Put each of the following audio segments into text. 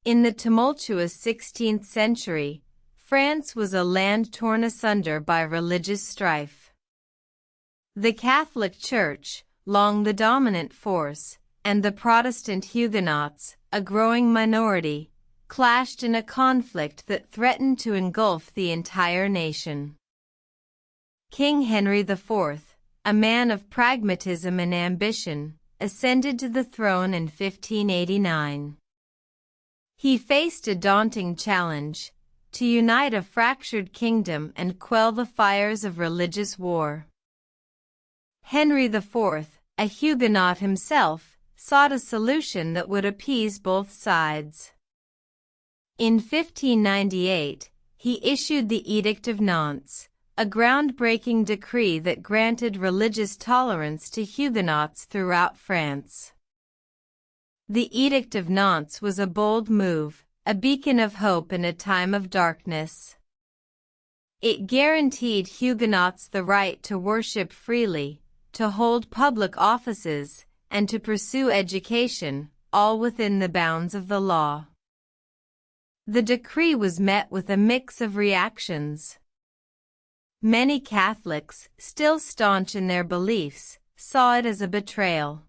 In the tumultuous 16th century, France was a land torn asunder by religious strife. The Catholic Church, long the dominant force, and the Protestant Huguenots, a growing minority, clashed in a conflict that threatened to engulf the entire nation. King Henry IV, a man of pragmatism and ambition, ascended to the throne in 1589. He faced a daunting challenge: to unite a fractured kingdom and quell the fires of religious war. Henry IV, a Huguenot himself, sought a solution that would appease both sides. In 1598, he issued the Edict of Nantes, a groundbreaking decree that granted religious tolerance to Huguenots throughout France. The Edict of Nantes was a bold move, a beacon of hope in a time of darkness. It guaranteed Huguenots the right to worship freely, to hold public offices, and to pursue education, all within the bounds of the law. The decree was met with a mix of reactions. Many Catholics, still staunch in their beliefs, saw it as a betrayal.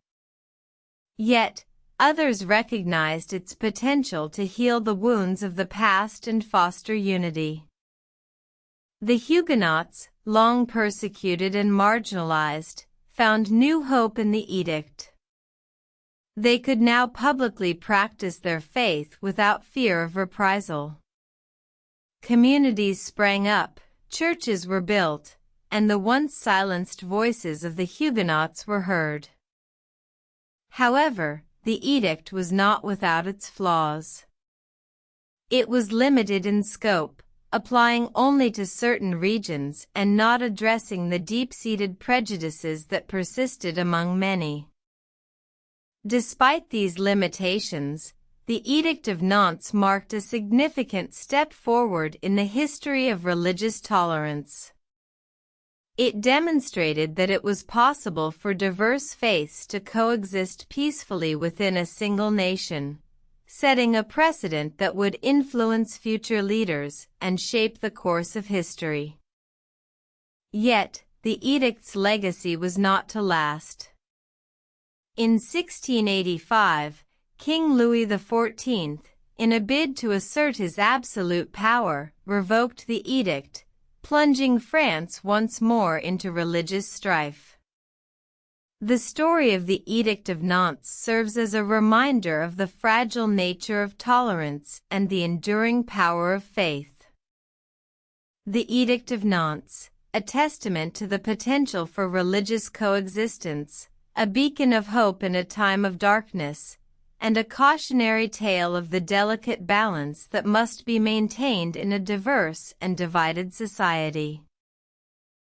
Yet, others recognized its potential to heal the wounds of the past and foster unity. The Huguenots, long persecuted and marginalized, found new hope in the edict. They could now publicly practice their faith without fear of reprisal. Communities sprang up, churches were built, and the once silenced voices of the Huguenots were heard. However, the edict was not without its flaws. It was limited in scope, applying only to certain regions and not addressing the deep-seated prejudices that persisted among many. Despite these limitations, the Edict of Nantes marked a significant step forward in the history of religious tolerance. It demonstrated that it was possible for diverse faiths to coexist peacefully within a single nation, setting a precedent that would influence future leaders and shape the course of history. Yet, the edict's legacy was not to last. In 1685, King Louis XIV, in a bid to assert his absolute power, revoked the edict, plunging France once more into religious strife. The story of the Edict of Nantes serves as a reminder of the fragile nature of tolerance and the enduring power of faith. The Edict of Nantes, a testament to the potential for religious coexistence, a beacon of hope in a time of darkness, and a cautionary tale of the delicate balance that must be maintained in a diverse and divided society.